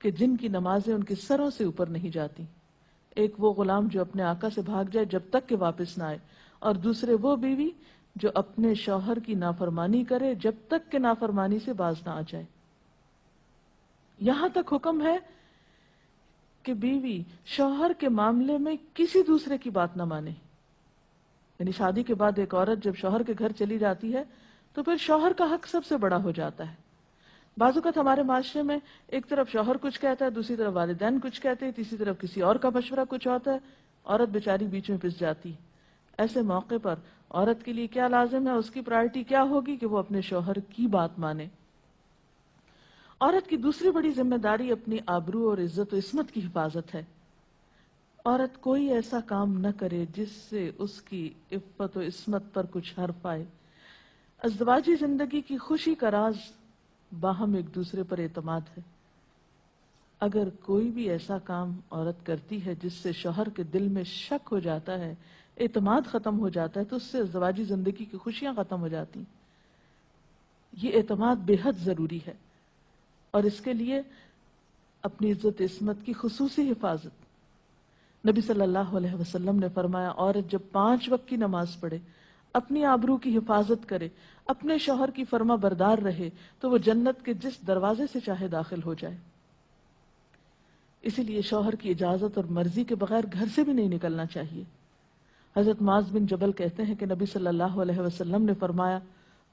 کہ جن کی نمازیں ان کے سروں سے اوپر نہیں جاتی. ایک وہ غلام جو اپنے آقا سے بھاگ جائے جب تک کہ واپس نہ آئے، اور دوسرے وہ بیوی جو اپنے شوہر کی نافرمانی کرے جب تک کہ نافرمانی سے باز نہ آ جائے. یہاں تک حکم ہے کہ بیوی شوہر کے معاملے میں کسی دوسرے کی بات نہ مانے. یعنی شادی کے بعد ایک عورت جب شوہر کے گھر چلی جاتی ہے تو پھر شوہر کا حق سب سے بڑا ہو جاتا ہے. بعض اوقات ہمارے معاشرے میں ایک طرف شوہر کچھ کہتا ہے، دوسری طرف والدین کچھ کہتے ہیں، تیسری طرف کسی اور کا مشورہ کچھ ہوتا ہے، عورت بیچاری بیچ میں پس جاتی. ایسے موقع پر عورت کے لیے کیا لازم ہے، اس کی پرائرٹی کیا ہوگی کہ وہ اپنے شوہر کی بات مانے. عورت کی دوسری بڑی ذمہ داری اپنی آبرو اور عزت و عصمت کی حفاظت ہے. عورت کوئی ایسا کام نہ کرے جس سے اس کی عفت و عصمت پر کچھ حرف آئے. ازدواجی زندگی کی خوشی کا راز باہم ایک دوسرے پر اعتماد ہے. اگر کوئی بھی ایسا کام عورت کرتی ہے جس سے شوہر کے دل میں شک ہو جاتا ہے، اعتماد ختم ہو جاتا ہے، تو اس سے ازدواجی زندگی کی خوشیاں ختم ہو جاتی. یہ اعتماد بے حد ضروری ہے، اور اس کے لیے اپنی عزت عصمت کی خصوصی حفاظت. نبی صلی اللہ علیہ وسلم نے فرمایا، عورت جب 5 وقت کی نماز پڑھے، اپنی آبرو کی حفاظت کرے، اپنے شوہر کی فرما بردار رہے، تو وہ جنت کے جس دروازے سے چاہے داخل ہو جائے. اسی لیے شوہر کی اجازت اور مرضی کے بغیر گھر سے بھی نہیں نکلنا چاہیے. حضرت معاذ بن جبل کہتے ہیں کہ نبی صلی اللہ علیہ وسلم نے فرمایا،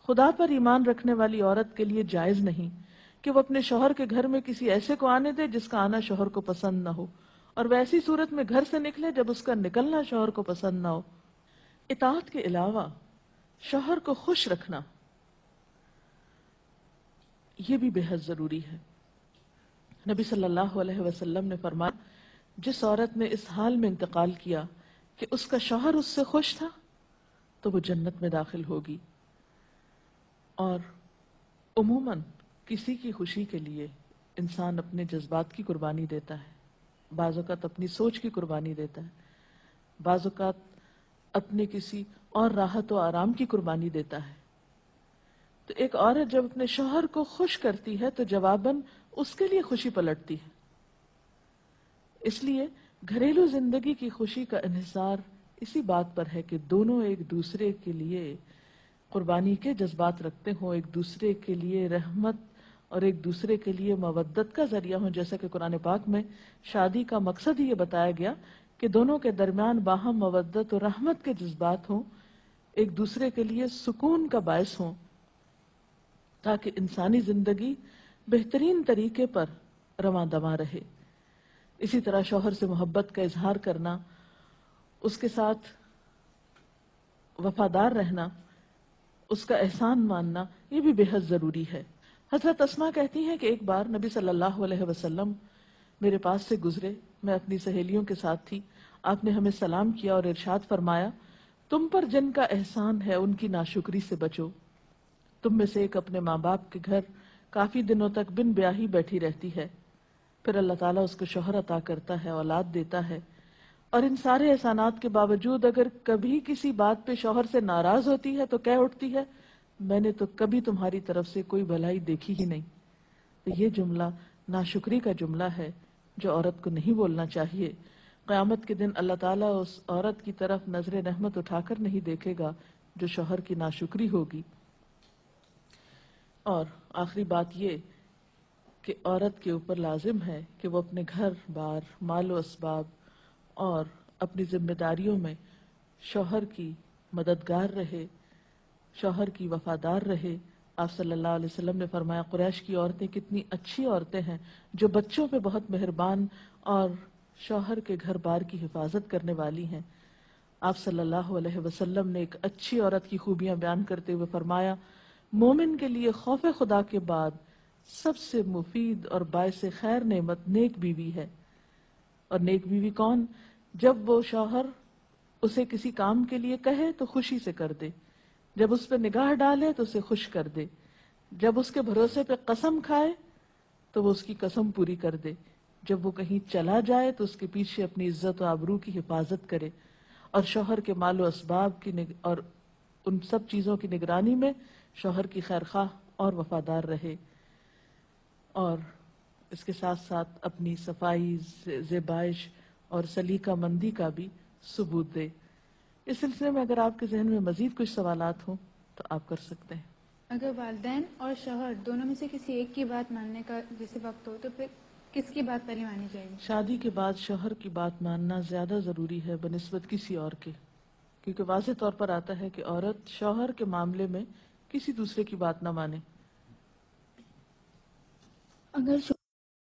خدا پر ایمان رکھنے والی عورت کے لیے جائز نہیں کہ وہ اپنے شوہر کے گھر میں کسی ایسے کو آنے دے جس کا آنا شوہر کو پسند نہ ہو، اور وہ ایسی صورت میں گھر سے نکلے جب اس کا نکلنا شوہر کو پسند نہ ہو. اطاعت کے علاوہ شوہر کو خوش رکھنا یہ بھی بے حد ضروری ہے. نبی صلی اللہ علیہ وسلم نے فرمایا، جس عورت نے اس حال میں انتقال کیا کہ اس کا شوہر اس سے خوش تھا تو وہ جنت میں داخل ہوگی. اور عموماً کسی کی خوشی کے لیے انسان اپنے جذبات کی قربانی دیتا ہے، بعض اوقات اپنی سوچ کی قربانی دیتا ہے، بعض اوقات اپنے کسی اور راحت و آرام کی قربانی دیتا ہے. تو ایک عورت جب اپنے شوہر کو خوش کرتی ہے تو جواباً اس کے لیے خوشی پلٹتی ہے. اس لیے گھریلو زندگی کی خوشی کا انحصار اسی بات پر ہے کہ دونوں ایک دوسرے کے لیے قربانی کے جذبات رکھتے ہوں، ایک دوسرے کے لیے رحمت اور ایک دوسرے کے لیے مودت کا ذریعہ ہوں. جیسا کہ قرآن پاک میں شادی کا مقصد ہی یہ بتایا گیا کہ دونوں کے درمیان باہم مودت اور رحمت کے جذبات ہوں، ایک دوسرے کے لیے سکون کا باعث ہوں، تاکہ انسانی زندگی بہترین طریقے پر رواں دواں رہے. اسی طرح شوہر سے محبت کا اظہار کرنا، اس کے ساتھ وفادار رہنا، اس کا احسان ماننا، یہ بھی بے حد ضروری ہے. حضرت اسماء کہتی ہیں کہ ایک بار نبی صلی اللہ علیہ وسلم میرے پاس سے گزرے، میں اپنی سہیلیوں کے ساتھ تھی. آپ نے ہمیں سلام کیا اور ارشاد فرمایا، تم پر جن کا احسان ہے ان کی ناشکری سے بچو. تم میں سے ایک اپنے ماں باپ کے گھر کافی دنوں تک بن بیاہی بیٹھی رہتی ہے، پھر اللہ تعالیٰ اس کو شوہر عطا کرتا ہے، اولاد دیتا ہے، اور ان سارے احسانات کے باوجود اگر کبھی کسی بات پہ شوہر سے ناراض ہوتی ہے تو کہہ اٹھتی ہے، میں نے تو کبھی تمہاری طرف سے کوئی بھلائی دیکھی ہی نہیں. تو یہ جملہ ناشکری کا جملہ ہے جو عورت کو نہیں بولنا چاہیے. قیامت کے دن اللہ تعالیٰ اس عورت کی طرف نظر رحمت اٹھا کر نہیں دیکھے گا جو شوہر کی ناشکری ہوگی. اور آخری بات یہ کہ عورت کے اوپر لازم ہے کہ وہ اپنے گھر بار، مال و اسباب اور اپنی ذمہ داریوں میں شوہر کی مددگار رہے، شوہر کی وفادار رہے. آپ صلی اللہ علیہ وسلم نے فرمایا، قریش کی عورتیں کتنی اچھی عورتیں ہیں جو بچوں پہ بہت مہربان اور شوہر کے گھر بار کی حفاظت کرنے والی ہیں. آپ صلی اللہ علیہ وسلم نے ایک اچھی عورت کی خوبیاں بیان کرتے ہوئے فرمایا، مومن کے لیے خوف خدا کے بعد سب سے مفید اور باعث خیر نعمت نیک بیوی ہے. اور نیک بیوی کون؟ جب وہ شوہر اسے کسی کام کے لیے کہے تو خوشی سے کر دے، جب اس پہ نگاہ ڈالے تو اسے خوش کر دے، جب اس کے بھروسے پہ قسم کھائے تو وہ اس کی قسم پوری کر دے، جب وہ کہیں چلا جائے تو اس کے پیچھے اپنی عزت و آبرو کی حفاظت کرے، اور شوہر کے مال و اسباب کی اور ان سب چیزوں کی نگرانی میں شوہر کی خیر خواہ اور وفادار رہے. اور اس کے ساتھ ساتھ اپنی صفائی، زیبائش اور سلیقہ مندی کا بھی ثبوت دے۔ اس سلسلے میں اگر آپ کے ذہن میں مزید کچھ سوالات ہوں تو آپ کر سکتے ہیں۔ اگر والدین اور شوہر دونوں میں سے کسی ایک کی بات ماننے کا جیسے وقت ہو تو پھر کس کی بات پہلے مانی جائے گی؟ شادی کے بعد شوہر کی بات ماننا زیادہ ضروری ہے بنسبت کسی اور کے، کیونکہ واضح طور پر آتا ہے کہ عورت شوہر کے معاملے میں کسی دوسرے کی بات نہ مانے۔ اگر